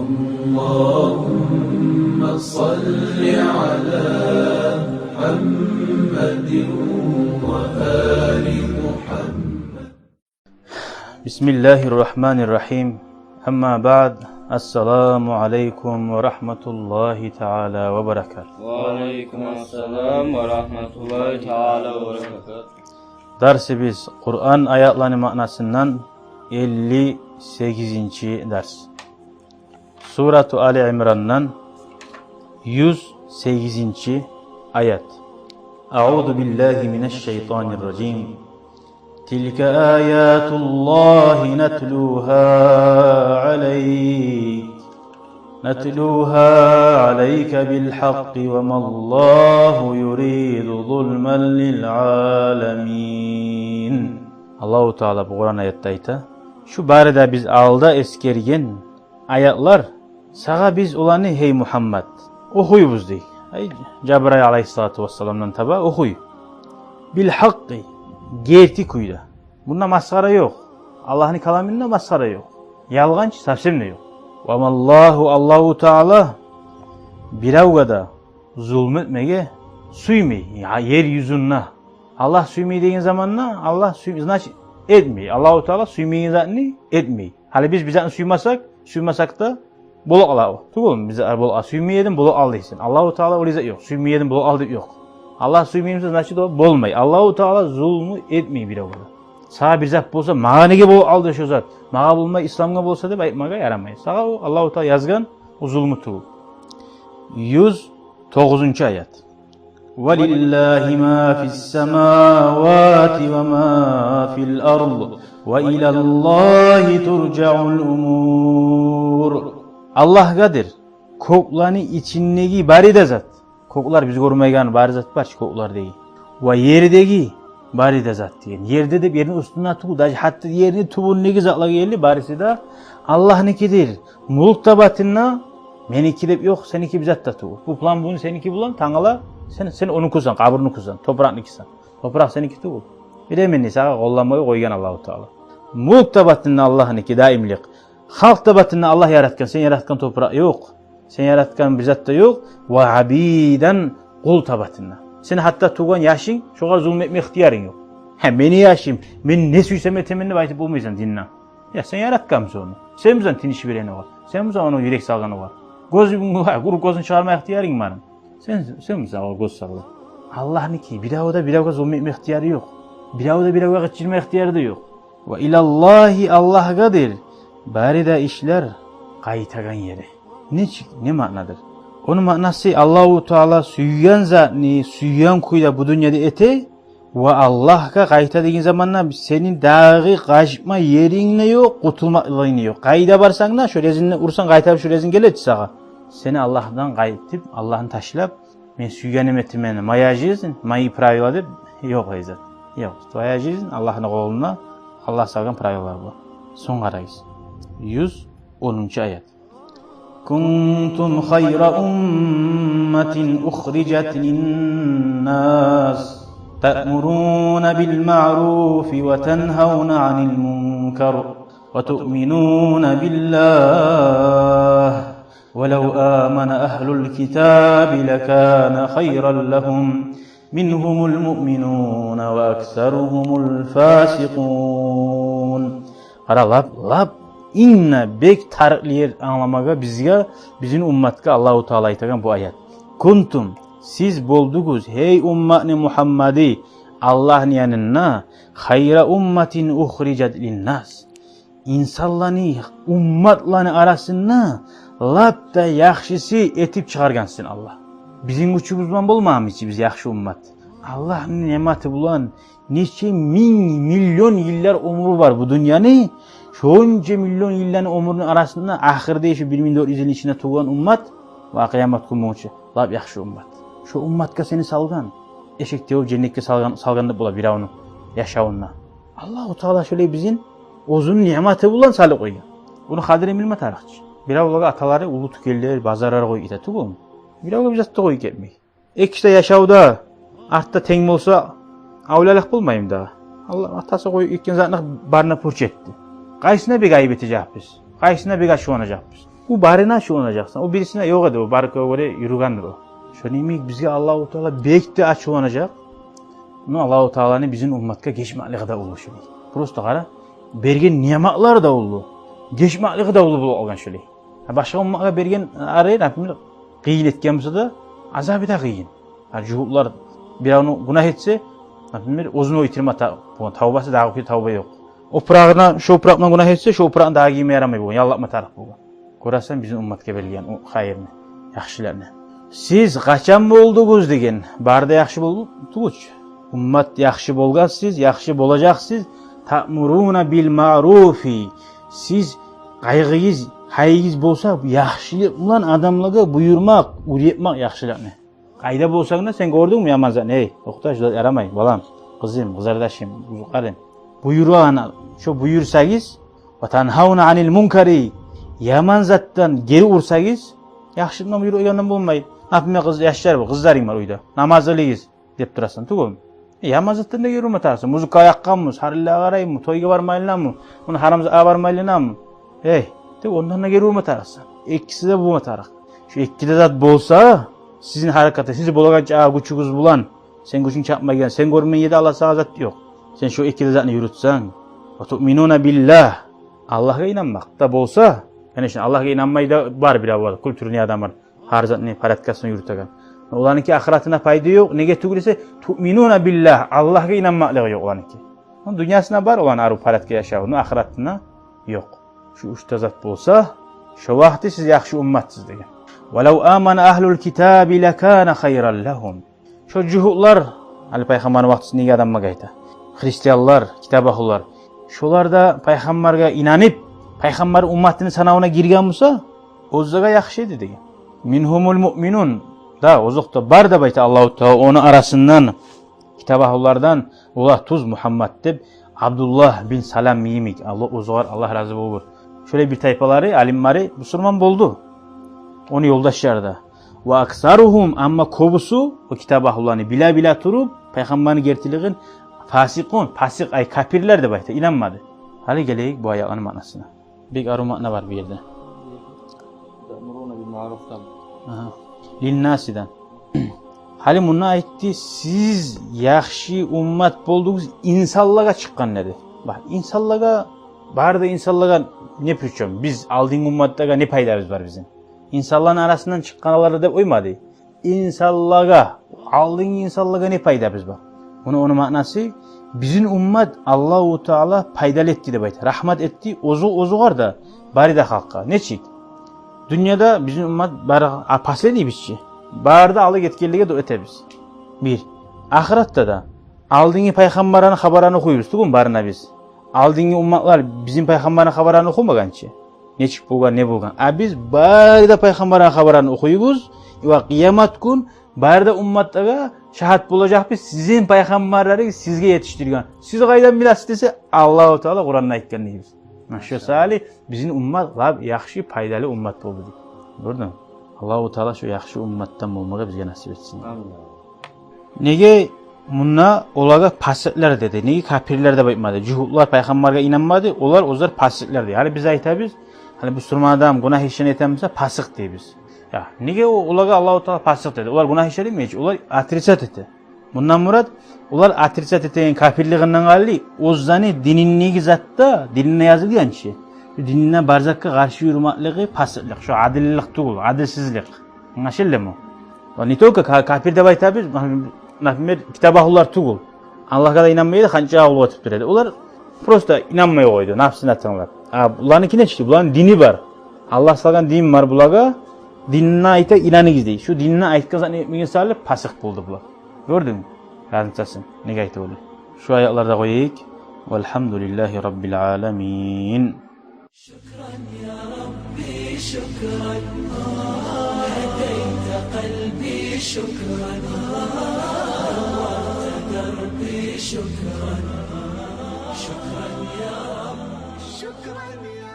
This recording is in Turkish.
اللهم صل على محمد وآل محمد. Bismillahirrahmanirrahim. Amma ba'd. Assalamu alaikum ve rahmetullahi teala ve berekatuhu. Ve aleykümselam ve rahmetullahi teala ve berekatuhu. Dersimiz Kur'an ayetleri manasından 58. ders. Suratu Ali İmran'dan 108. ayet. Euzu billahi mineşşeytanirracim. Tilke ayatullahi netluha aleyke bil hakki ve mallahu yuridu zulmen lil alemin. Allahu Teala bu Kur'an ayette ayta. Şu barada biz alda eskergen ayetler sağa biz olanı hey Muhammed okuyubuz dey. Cebrail aleyhissalatu vesselam'dan taba okuy. Bil hakki gerçek kuyda. Bunda maskara yok. Allah'ın kalamında maskara yok. Yalganç safsim de yok. Ve Allahu Teala biravgada zulmetmege suymey. Ya yeryüzünde. Allah suymey деген zamanla Allah значит etmey. Allahu Teala suymey zatını etmey. Hali biz bizatını suymasak da bolak ala. Tugul biz bolak suymeyedin bolak al deysin. Allahu Teala öyle yok. Suymeyedin bolak al deyip yok. Allah suymeyimse значит o bolmay. Allahu Teala zulmü etmey biravgada. Sağa bir zat bolsa mağa nege bolak al şu zat. Mağa bulmay İslamga bolsa deb aytmaga yaramay. Sağa o Allahu Teala yazgan o zulmü tugul. 109. ayet. وَلِلَّهِ مَا فِي السَّمَاوَاتِ وَمَا فِي الْأَرْضِ وَإِلَى اللّٰهِ تُرْجَعُ الْأُمُورِ. Allah kadir. Koklarını içindeki bari de zat. Koklar biz görmeyen bari zat var, koklar değil. Ve yerdeki bari de zat diyen. Yerde de yerin üstüne tuğul. Hatta yerini tuğul neki zatla geldi barisi de Allah'ınkidir. Mulk tabatına meniki de yok, seninki bizat da tuğul. Bu plan bunu seninki bulan tanala. Sen onu kuzan, kabrını kuzan, toprağını kuzan. Toprak seninki tuğul. Bir de menni sağa kollanmayı koygan Allah-u Teala. Mulk tabatına Allah'ınki daimlik. Halk tabatına Allah yaratkan, sen yaratkan toprak yok. Sen yaratkan bir zat da yok. Ve abiden kul tabatına. Sen hatta tuğan yaşın, şoğa zulmetme ihtiyarın yok. Beni yaşayım, ben ne süysem etemenini baytıp olmaysan dinle. Ya sen yaratkan mısın onu? Sen bizden tinişi vereni var. Sen bizden onun yürek salganı var. Kuru gözünü çıkarma ihtiyarın var. Sen misin o göz salgan? Allah'ınki bir daha zulmetme ihtiyarı yok. Bir daha kaçırma ihtiyarı da yok. Ve ilallahi Allah kadir. Bari de işler kaytagan yeri. Ne manadır? Onun manası Allahu Teala süyyan zatni, süyyan kuyda bu dünyada ete ve Allah'a kayta dediğin zamanla senin dağı kaçma yerinle yok, kurtulma yok. Kayda barsan da şu rezinle ursan kaytap şu rezin gelir sağa. Seni Allah'tan kayıtıp, Allah'ın taşılap, men süyyanım etmeni mayacizin, mayı pravila deyip, yok hayzat. Yok, mayacizin Allah'ın koluna, Allah salgan pravilalar bu. Son arayız. 110. ayet. Kuntum hayra ummetin uhricet linnas ta'muruna bil ma'ruf ve tenhavna anil munkar ve tu'minuna billah وَلَوْ آمَنَ أَهْلُ الْكِتَابِ لَكَانَ خَيْرًا لَهُمْ مِنْهُمُ الْمُؤْمِنُونَ وَأَكْثَرُهُمُ الْفَاسِقُونَ. Lab inne bek tarikliyer anlamaga bizim ummatka Allahu Teala aytagan bu ayet. Kuntum siz boldunuz hey ummatni Muhammadi Allah'ın yanına hayra ummetin uhricet linnas. İnsanlarını ummatlarını arasında labda yaxşısı etip çıkargansın Allah. Bizim uçumuzdan bolmamız biz yaxşı ummat. Allah'ın nemati bulan neçe milyon yıllar umru var bu dünyanın. Şonca milyon yılların umrunun arasında ahirde şu 1400 yıl içinde tuğan ummat ve kıyamet günü lab yaxşı ummat. Şu ummatka seni salgan. Eşek tevip cennetke salganda bula bir onu yaşavunna. Allah-u Teala şöyle bizim uzun nemati bulan salı koygan. Bunu kadire milme tarihçi. Bir avlaga ataları ulu tükeller, bazarlara koy ite tuğul mu? Bir avlaga bizat da koy gelmeyi. İşte yaşavda artta teng olsa avlalık bulmayayım daha. Allah atası koyup ikkin zatına barına purç etti. Qaysına bir gayb edeceğiz biz. Qaysına bir qaşıvanacaq biz. U barına şu olacaksın. O birisine yok edi o barka göre yürügendir o. Şunimik bizge Allahu Teala bekti açılanacak. Bunu Allahu Teala'nın bizim ummatka geçmekliği da olur şöyle. Prosto qara bergen nimetler da oldu. Geçmekliği da oldu bu olgan şöyle. Başka ummatga bergen arayın apımlı kıyın etken bolsa da azabı da kıyın. Juhutlar bir onu günah etse apımlı ozunu yitirme tavbası daha ki tavba yok. O pırağına şu pırağına günah etse şu pırağın daha giyme yaramay bu. Yallatma taraf bu. Korasan bizim ummatga bergen o hayırını, yaxşılarını. Siz kaçan boldunuz degen barda yaxşı bolduç. Ummat yaxşı bolgan siz, yaxşı bolacaksınız. Ta'muruna bil ma'rufi. Siz qaygıyız, hayyiz bolsa yaxşılık bilan adamlarga buyurmak, uyretmek yaxşılarını. Qayda bolsang da sen gördün mü yaman zat? Ey, to'xta, yaramay, balam, qizim, qizardaşım, qarang. Buyurana, şu buyursangiz, va tanhauna anil munkari. Yaman zattan geri ursangiz, yaxşılıkdan buyurgandan bolmaydi. Apime kız yaşlar bu, kızlarım var uyda. Namaz kılıyız dep turasın, tugum. Yaman zattan da geri urmatarsın. Muzika yakkanmız, harilla qarayım mı, toyga barmaylan mı, bunu haramza barmaylan mı? Ondan da geri urmatarsın. İkisi de bu matarak. Şu ikide zat bolsa, sizin harekatı, sizi bolaganca güçüğüz bulan, sen güçün çapmayan, sen görmeyen yedi Allah sana zat yok. Sen şu ikide zatını yürütsen, ve tu'minuna billah, Allah'a inanmak da bolsa, yani şimdi Allah'a inanmayı da var bir avval, kültürünü adam var. Har zatını paratkasını yürütegen. Olanınki ahiretine fayda yok. Nege tugulese tu'minuna billah, Allah'a inanmaklığı yok olanınki. Dünyasına var olan aru paratka yaşağı, onun ahiretine yok. Şu üçte zat bolsa, şu vakti siz yaxşı ummatsız degen. وَلَوْ آمَنَ أَهْلُ الْكِتَابِ لَكَانَ خَيْرًا لَهُمْ. Şu cühutlar, Ali Peygamber'in vaktisi nege adamma gayta. Hristiyanlar, kitap ahullar. Şolar da Peygamber'e inanıp, Peygamber ummatının sanavına girgen olsa, ozaga yaxşı dedi. Minhumul mu'minun da ozukta bar da bayta Allahu Teala onu arasından kitap ahullardan ulah tuz Muhammed deb Abdullah bin Salam miyimik. Allah ozugar Allah razı olur. Şöyle bir tayfaları, alimleri Müslüman boldu. Onu yoldaşlardı. Ve aksaruhum amma kobusu o kitap ahullarını bila turup Peygamberin gertiliğin fasikun, fasik ay kafirler de bayta inanmadı. Hali geleyik bu ayağının manasına. Bir arı makna var bir yerde. Linnasidan. Hali munna aytti siz yaxşı ummat boldunuz insanlığa çıkan dedi. Bak insanlığa barda insanlığa ne pürçüm? Biz aldığın ummattaga ne paydamız var bizim? İnsanların arasından çıkanları da uymadı. İnsanlığa aldığın insanlığa ne paydamız var? Onun manası bizim ummat Allahu Teala paydalı etti de bayta. Rahmet etti. Ozuğar da bari de halka. Ne çiğ? Dünyada bizim ummat bari pasle değil bizçi. Barda alı yetkiliğe de ötebiz. Bir. Ahirette da aldığın peygamberin haberini okuyuruz. Tukun barına biz. Aldığın ummatlar bizim peygamberin haberini okumagan çi. Ne çık bulgan ne bulgan. Biz bari de peygamberin haberini okuyuruz. Ve kıyamet gün bari de ummatlara şahat bulacak biz sizin peygamberleri sizge yetiştirgen. Siz qaydan bilasiz dese Allahu Teala Kur'an'da aytgan deymiz. Şu salih bizim ummat yaxşı paydalı ummat boldu. Gördün? Allahu Teala şu yaxşı ummattan olmağı bizge nasip etsin. Nege munna olaga pasikler dedi. Nege kafirler de baytmadı. Cuhutlar peygamberge inanmadı. Ozlar pasikler dedi. Hani biz aytabiliz. Hani Müslüman adam günah işini etemizse pasık deybiz. Ya nege olaga Allahu Teala pasık dedi. Olar günah işleri mi hiç? Olar atrisat etti. Bundan murat olar atrisat ettiğin kafirliğinden gali ozzani dinini zatta dinine yazılgan şey. Dinine barzakka karşı yürümaklığı pasıklık. Şu adillik değil, adilsizlik. Anlaşıldı mı? Ne toka kafir de baytabiz. Nafmer kitabahullar değil. Allah'a da inanmayı da hanca olup atıp durdu. Olar prosta inanmaya koydu. Nafsına tanılar. Bunlarınki ne çıktı? Bunların dini var. Allah salgan din var bulaga. Dinine ait inanıyız değil. Şu dinine ait kazan etmeyi pasık buldu bular. Gördün mü? Yazınsasın. Ne gayet oldu? Şu ayaklarda koyayım. Velhamdülillahi Rabbil alemin. Şükran ya Rabbi şükran. Hedeyte kalbi şükran. Nawarte derbi şükran. Şükran ya Rabbi şükran ya